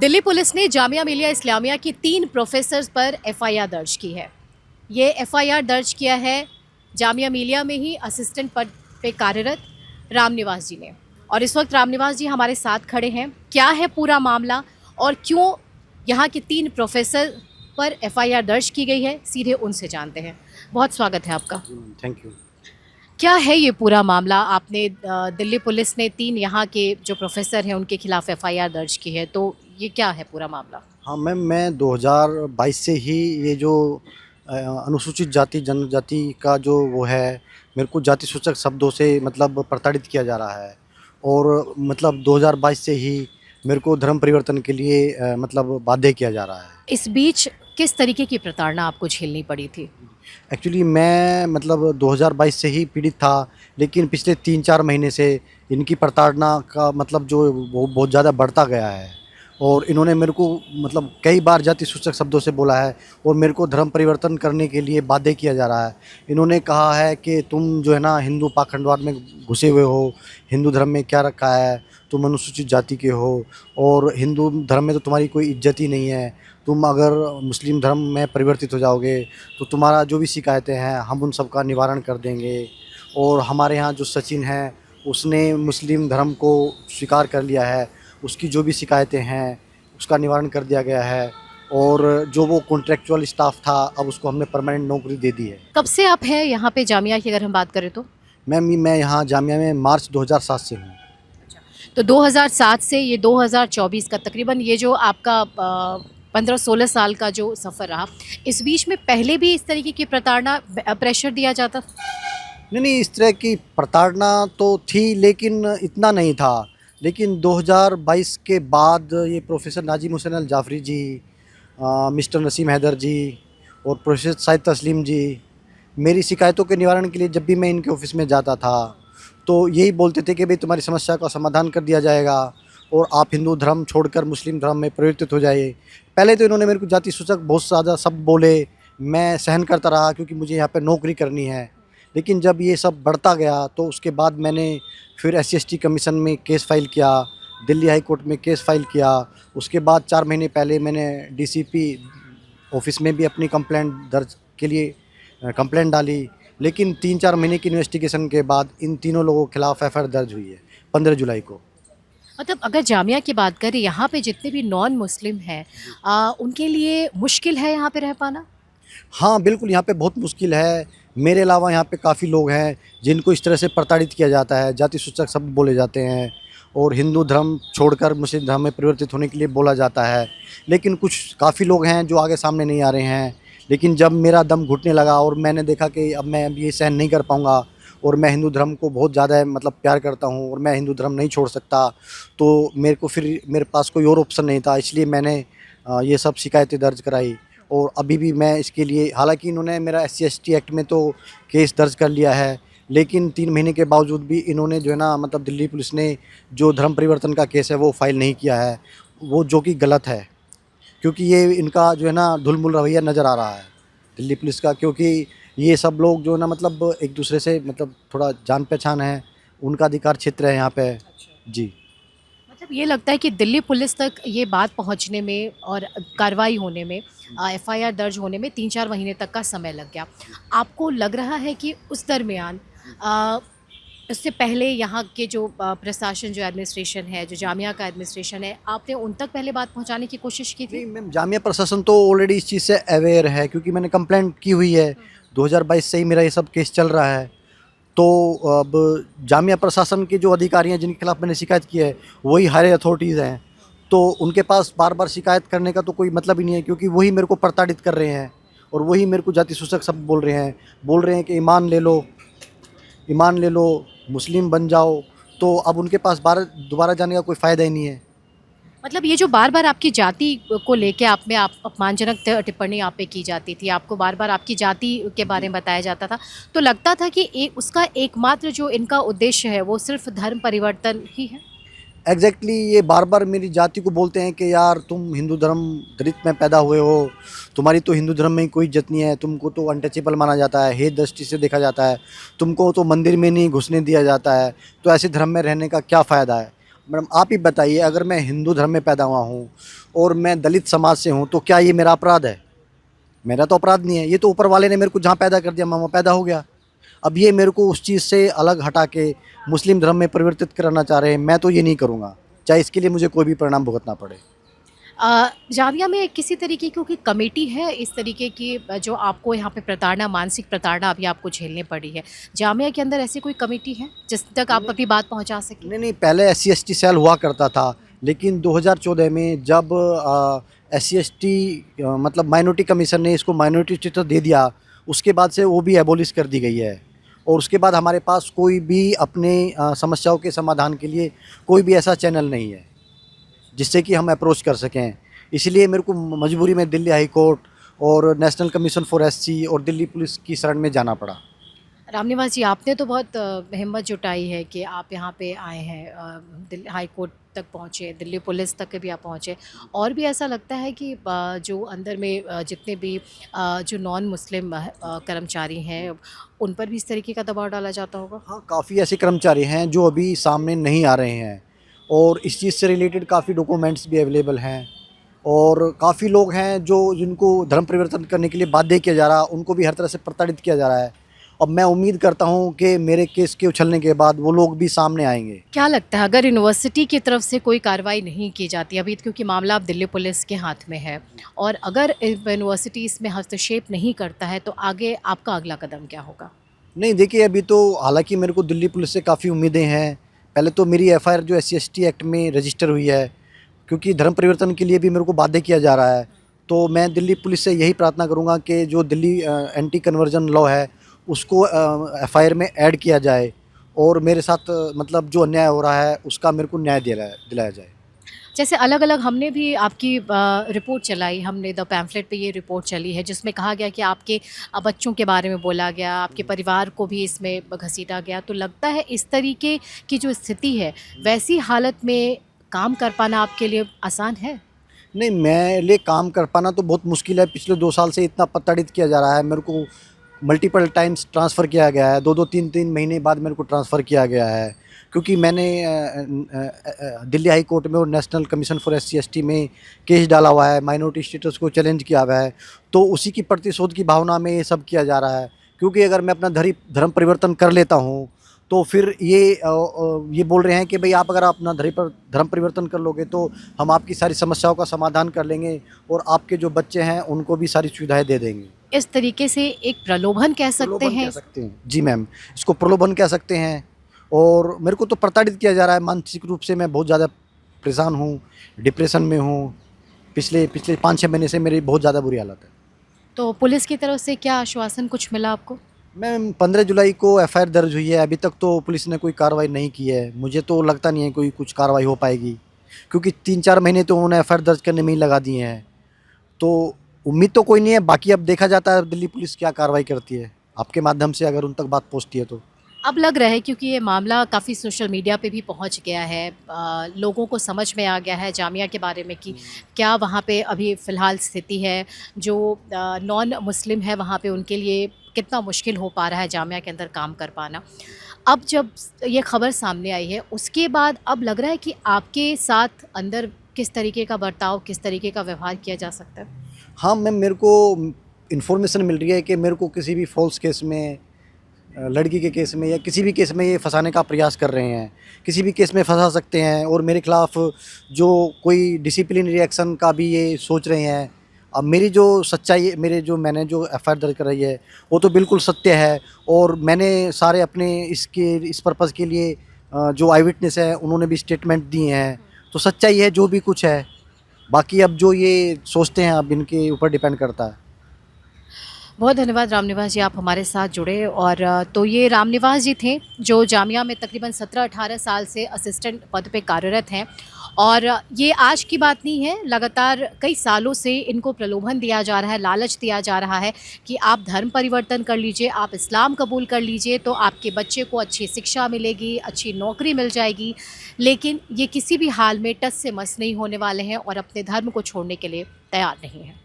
Delhi police ने जामिया मिलिया इस्लामिया की 3 professors पर एफआईआर दर्ज की है। ये एफआईआर दर्ज किया है जामिया मिलिया में ही असिस्टेंट पद पे कार्यरत रामनिवास जी ने। और इस वक्त रामनिवास जी हमारे साथ खड़े हैं। क्या है पूरा मामला और क्यों यहाँ के 3 प्रोफेसर पर एफआईआर दर्ज की गई है, सीधे उनसे जानते हैं। बहुत स्वागत है आपका। Thank you. क्या है ये पूरा मामला? आपने दिल्ली पुलिस ने 3 यहाँ के जो प्रोफेसर हैं उनके खिलाफ एफआईआर दर्ज की है, तो ये क्या है पूरा मामला? हाँ मैम, मैं 2022 से ही ये जो अनुसूचित जाति जनजाति का जो वो है, मेरे को जाति सूचक शब्दों से मतलब प्रताड़ित किया जा रहा है। और मतलब 2022 से ही मेरे को धर्म परिवर्तन के लिए मतलब बाध्य किया जा रहा है। इस बीच किस तरीके की प्रताड़ना आपको झेलनी पड़ी थी? एक्चुअली मैं मतलब 2022 से ही पीड़ित था, लेकिन पिछले 3-4 महीने से इनकी प्रताड़ना का मतलब जो वो बहुत ज़्यादा बढ़ता गया है। और इन्होंने मेरे को मतलब कई बार जाति सूचक शब्दों से बोला है और मेरे को धर्म परिवर्तन करने के लिए बाध्य किया जा रहा है। इन्होंने कहा है कि तुम जो है ना हिंदू पाखंडवाद में घुसे हुए हो, हिंदू धर्म में क्या रखा है, तुम अनुसूचित जाति के हो और हिंदू धर्म में तो तुम्हारी कोई इज्जत ही नहीं है। तुम अगर मुस्लिम धर्म में परिवर्तित हो जाओगे तो तुम्हारा जो भी शिकायतें हैं हम उन सब का निवारण कर देंगे। और हमारे यहाँ जो सचिन है उसने मुस्लिम धर्म को स्वीकार कर लिया है, उसकी जो भी शिकायतें हैं उसका निवारण कर दिया गया है। और जो वो कॉन्ट्रैक्चुअल स्टाफ था अब उसको हमने परमानेंट नौकरी दे दी है। कब से आप हैं यहाँ पे जामिया की, अगर हम बात करें तो? मैं यहाँ जामिया में मार्च 2007 से हूँ। तो 2007 से ये 2024 का तकरीबन ये जो आपका 15-16 साल का जो सफ़र रहा, इस बीच में पहले भी इस तरीके की प्रताड़ना प्रेशर दिया जाता था? नहीं, इस तरह की प्रताड़ना तो थी लेकिन इतना नहीं था। लेकिन 2022 के बाद ये प्रोफेसर नाजिम हुसैन अल जाफ़री जी, मिस्टर नसीम हैदर जी और प्रोफेसर साहिद तस्लीम जी मेरी शिकायतों के निवारण के लिए जब भी मैं इनके ऑफ़िस में जाता था तो यही बोलते थे कि भाई तुम्हारी समस्या का समाधान कर दिया जाएगा और आप हिंदू धर्म छोड़कर मुस्लिम धर्म में परिवर्तित हो जाइए। पहले तो इन्होंने मेरे को जाति सूचक बहुत ज़्यादा शब्द बोले, मैं सहन करता रहा क्योंकि मुझे यहाँ पे नौकरी करनी है। लेकिन जब ये सब बढ़ता गया तो उसके बाद मैंने फिर SC/ST कमीशन में केस फाइल किया, दिल्ली हाई कोर्ट में केस फाइल किया। उसके बाद 4 महीने पहले मैंने DCP ऑफिस में भी अपनी कंप्लेंट दर्ज के लिए कंप्लेंट डाली। लेकिन 3-4 महीने की इन्वेस्टिगेशन के बाद इन तीनों लोगों के खिलाफ FIR दर्ज हुई है 15 जुलाई को। मतलब अगर जामिया की बात करें, यहाँ पे जितने भी नॉन मुस्लिम हैं, उनके लिए मुश्किल है यहाँ पे रह पाना? हाँ बिल्कुल, यहाँ पे बहुत मुश्किल है। मेरे अलावा यहाँ पे काफ़ी लोग हैं जिनको इस तरह से प्रताड़ित किया जाता है, जाति सूचक शब्द बोले जाते हैं और हिंदू धर्म छोड़कर मुस्लिम धर्म में परिवर्तित होने के लिए बोला जाता है। लेकिन कुछ काफ़ी लोग हैं जो आगे सामने नहीं आ रहे हैं। लेकिन जब मेरा दम घुटने लगा और मैंने देखा कि अब मैं ये सहन नहीं कर पाऊँगा और मैं हिंदू धर्म को बहुत ज़्यादा मतलब प्यार करता हूँ और मैं हिंदू धर्म नहीं छोड़ सकता, तो मेरे को फिर मेरे पास कोई और ऑप्शन नहीं था। इसलिए मैंने ये सब शिकायतें दर्ज कराई। और अभी भी मैं इसके लिए, हालांकि इन्होंने मेरा SC/ST एक्ट में तो केस दर्ज कर लिया है, लेकिन 3 महीने के बावजूद भी इन्होंने जो है ना मतलब दिल्ली पुलिस ने जो धर्म परिवर्तन का केस है वो फाइल नहीं किया है, वो जो कि गलत है। क्योंकि ये इनका जो है ना ढुलमुल रवैया नज़र आ रहा है दिल्ली पुलिस का। क्योंकि ये सब लोग जो है ना मतलब एक दूसरे से मतलब थोड़ा जान पहचान है, उनका अधिकार क्षेत्र है यहाँ पे। जी। मतलब ये लगता है कि दिल्ली पुलिस तक ये बात पहुंचने में और कार्रवाई होने में, एफआईआर दर्ज होने में 3-4 महीने तक का समय लग गया। आपको लग रहा है कि उस दरमियान उससे पहले यहाँ के जो प्रशासन, जो एडमिनिस्ट्रेशन है, जो जामिया का एडमिनिस्ट्रेशन है, आपने उन तक पहले बात पहुँचाने की कोशिश की थी? नहीं मैम, जामिया प्रशासन तो ऑलरेडी इस चीज़ से अवेयर है क्योंकि मैंने कंप्लेंट की हुई है। 2022 से ही मेरा ये सब केस चल रहा है। तो अब जामिया प्रशासन के जो अधिकारी हैं जिनके खिलाफ मैंने शिकायत की है वही हायर अथॉरिटीज़ हैं, तो उनके पास बार बार शिकायत करने का तो कोई मतलब ही नहीं है क्योंकि वही मेरे को प्रताड़ित कर रहे हैं और वही मेरे को जाति सूचक शब्द बोल रहे हैं कि ईमान ले लो, मुस्लिम बन जाओ। तो अब उनके पास दोबारा जाने का कोई फ़ायदा ही नहीं है। मतलब ये जो बार-बार आपकी जाति को लेके आप में अपमानजनक टिप्पणी आप पे की जाती थी, आपको बार-बार आपकी जाति के बारे में बताया जाता था, तो लगता था कि उसका एकमात्र जो इनका उद्देश्य है वो सिर्फ़ धर्म परिवर्तन ही है? एग्जैक्टली ये बार बार मेरी जाति को बोलते हैं कि यार तुम हिंदू धर्म दलित में पैदा हुए हो, तुम्हारी तो हिंदू धर्म में कोई इज्जत नहीं है, तुमको तो अनटचेबल माना जाता है, हेय दृष्टि से देखा जाता है, तुमको तो मंदिर में नहीं घुसने दिया जाता है, तो ऐसे धर्म में रहने का क्या फ़ायदा है। मैडम आप ही बताइए, अगर मैं हिंदू धर्म में पैदा हुआ हूँ और मैं दलित समाज से हूँ, तो क्या ये मेरा अपराध है? मेरा तो अपराध नहीं है, ये तो ऊपर वाले ने मेरे को जहाँ पैदा कर दिया मैं वहाँ पैदा हो गया। अब ये मेरे को उस चीज़ से अलग हटा के मुस्लिम धर्म में परिवर्तित कराना चाह रहे हैं, मैं तो ये नहीं करूँगा, चाहे इसके लिए मुझे कोई भी परिणाम भुगतना पड़े। जामिया में किसी तरीके की कोई कमेटी है इस तरीके की जो आपको यहाँ पे प्रताड़ना, मानसिक प्रताड़ना अभी आपको झेलनी पड़ी है? जामिया के अंदर ऐसी कोई कमेटी है जिस तक आप अपनी बात पहुँचा सकें? नहीं, नहीं, पहले SC/ST सेल हुआ करता था, लेकिन 2014 में जब SC/ST मतलब माइनॉरिटी कमीशन ने इसको माइनॉरिटी स्टेटस दे दिया, उसके बाद से वो भी एबॉलिश कर दी गई है। और उसके बाद हमारे पास कोई भी अपने समस्याओं के समाधान के लिए कोई भी ऐसा चैनल नहीं है, जिससे कि हम अप्रोच कर सकें। इसलिए मेरे को मजबूरी में दिल्ली हाई कोर्ट और नेशनल कमीशन फॉर SC और दिल्ली पुलिस की शरण में जाना पड़ा। रामनिवास जी, आपने तो बहुत हिम्मत जुटाई है कि आप यहाँ पे आए हैं, दिल्ली हाई कोर्ट तक पहुँचे, दिल्ली पुलिस तक भी आप पहुँचे। और भी ऐसा लगता है कि जो अंदर में जितने भी जो नॉन मुस्लिम कर्मचारी हैं, उन पर भी इस तरीके का दबाव डाला जाता होगा? हाँ, काफ़ी ऐसे कर्मचारी हैं जो अभी सामने नहीं आ रहे हैं, और इस चीज़ से रिलेटेड काफ़ी डॉक्यूमेंट्स भी अवेलेबल हैं, और काफ़ी लोग हैं जो जिनको धर्म परिवर्तन करने के लिए बाध्य किया जा रहा है, उनको भी हर तरह से प्रताड़ित किया जा रहा है। और मैं उम्मीद करता हूँ कि मेरे केस के उछलने के बाद वो लोग भी सामने आएंगे। क्या लगता है अगर यूनिवर्सिटी की तरफ से कोई कार्रवाई नहीं की जाती अभी, क्योंकि मामला अब दिल्ली पुलिस के हाथ में है, और अगर यूनिवर्सिटी इसमें हस्तक्षेप नहीं करता है, तो आगे आपका अगला कदम क्या होगा? नहीं, देखिए, अभी तो हालांकि मेरे को दिल्ली पुलिस से काफ़ी उम्मीदें हैं। पहले तो मेरी FIR जो SC/ST एक्ट में रजिस्टर हुई है, क्योंकि धर्म परिवर्तन के लिए भी मेरे को बाध्य किया जा रहा है। तो मैं दिल्ली पुलिस से यही प्रार्थना करूँगा कि जो दिल्ली एंटी कन्वर्जन लॉ है उसको FIR में ऐड किया जाए, और मेरे साथ मतलब जो अन्याय हो रहा है उसका मेरे को न्याय दिलाया जाए। जैसे अलग-अलग हमने भी आपकी रिपोर्ट चलाई, हमने द पैम्फलेट पे ये रिपोर्ट चली है जिसमें कहा गया कि आपके बच्चों के बारे में बोला गया, आपके परिवार को भी इसमें घसीटा गया। तो लगता है इस तरीके की जो स्थिति है, वैसी हालत में काम कर पाना आपके लिए आसान है? नहीं, मेरे लिए काम कर पाना तो बहुत मुश्किल है। पिछले 2 साल से इतना प्रताड़ित किया जा रहा है, मेरे को मल्टीपल टाइम्स ट्रांसफ़र किया गया है, 2-2 3-3 महीने बाद मेरे को ट्रांसफ़र किया गया है, क्योंकि मैंने दिल्ली हाई कोर्ट में और नेशनल कमीशन फॉर SC/ST में केस डाला हुआ है, माइनॉरिटी स्टेटस को चैलेंज किया हुआ है। तो उसी की प्रतिशोध की भावना में ये सब किया जा रहा है, क्योंकि अगर मैं अपना धर्म परिवर्तन कर लेता हूँ, तो फिर ये बोल रहे हैं कि भाई आप अगर अपना धर्म परिवर्तन कर लोगे तो हम आपकी सारी समस्याओं का समाधान कर लेंगे, और आपके जो बच्चे हैं उनको भी सारी सुविधाएं दे देंगे। इस तरीके से एक प्रलोभन कह सकते प्रलोभन हैं? कह सकते हैं जी मैम, इसको प्रलोभन कह सकते हैं। और मेरे को तो प्रताड़ित किया जा रहा है, मानसिक रूप से मैं बहुत ज़्यादा परेशान हूँ, डिप्रेशन में हूँ। पिछले पिछले 5-6 महीने से मेरी बहुत ज़्यादा बुरी हालत है। तो पुलिस की तरफ से क्या आश्वासन कुछ मिला आपको? मैम, 15 जुलाई को FIR दर्ज हुई है, अभी तक तो पुलिस ने कोई कार्रवाई नहीं की है। मुझे तो लगता नहीं है कोई कुछ कार्रवाई हो पाएगी, क्योंकि 3-4 महीने तो उन्होंने FIR दर्ज करने में ही लगा दिए हैं। तो उम्मीद तो कोई नहीं है, बाकी अब देखा जाता है दिल्ली पुलिस क्या कार्रवाई करती है, आपके माध्यम से अगर उन तक बात पहुँचती है तो। अब लग रहा है क्योंकि ये मामला काफ़ी सोशल मीडिया पे भी पहुंच गया है, लोगों को समझ में आ गया है जामिया के बारे में कि क्या वहाँ पे अभी फ़िलहाल स्थिति है, जो नॉन मुस्लिम है वहाँ पे उनके लिए कितना मुश्किल हो पा रहा है जामिया के अंदर काम कर पाना। अब जब ये खबर सामने आई है, उसके बाद अब लग रहा है कि आपके साथ अंदर किस तरीके का बर्ताव, किस तरीके का व्यवहार किया जा सकता है? हाँ मैम, मेरे को इन्फॉर्मेशन मिल रही है कि मेरे को किसी भी फॉल्स केस में, लड़की के केस में या किसी भी केस में ये फंसाने का प्रयास कर रहे हैं, किसी भी केस में फंसा सकते हैं, और मेरे खिलाफ़ जो कोई डिसिप्लिनरी एक्शन का भी ये सोच रहे हैं। अब मेरी जो सच्चाई, मैंने जो FIR दर्ज कराई है वो तो बिल्कुल सत्य है, और मैंने सारे अपने इस पर्पज़ के लिए जो आई विटनेस है उन्होंने भी स्टेटमेंट दिए हैं, तो सच्चाई है जो भी कुछ है। बाकी अब जो ये सोचते हैं अब इनके ऊपर डिपेंड करता है। बहुत धन्यवाद रामनिवास जी, आप हमारे साथ जुड़े। और तो ये रामनिवास जी थे जो जामिया में तकरीबन 17-18 साल से असिस्टेंट पद पे कार्यरत हैं, और ये आज की बात नहीं है, लगातार कई सालों से इनको प्रलोभन दिया जा रहा है, लालच दिया जा रहा है कि आप धर्म परिवर्तन कर लीजिए, आप इस्लाम कबूल कर लीजिए तो आपके बच्चे को अच्छी शिक्षा मिलेगी, अच्छी नौकरी मिल जाएगी। लेकिन ये किसी भी हाल में टस से मस नहीं होने वाले हैं और अपने धर्म को छोड़ने के लिए तैयार नहीं हैं।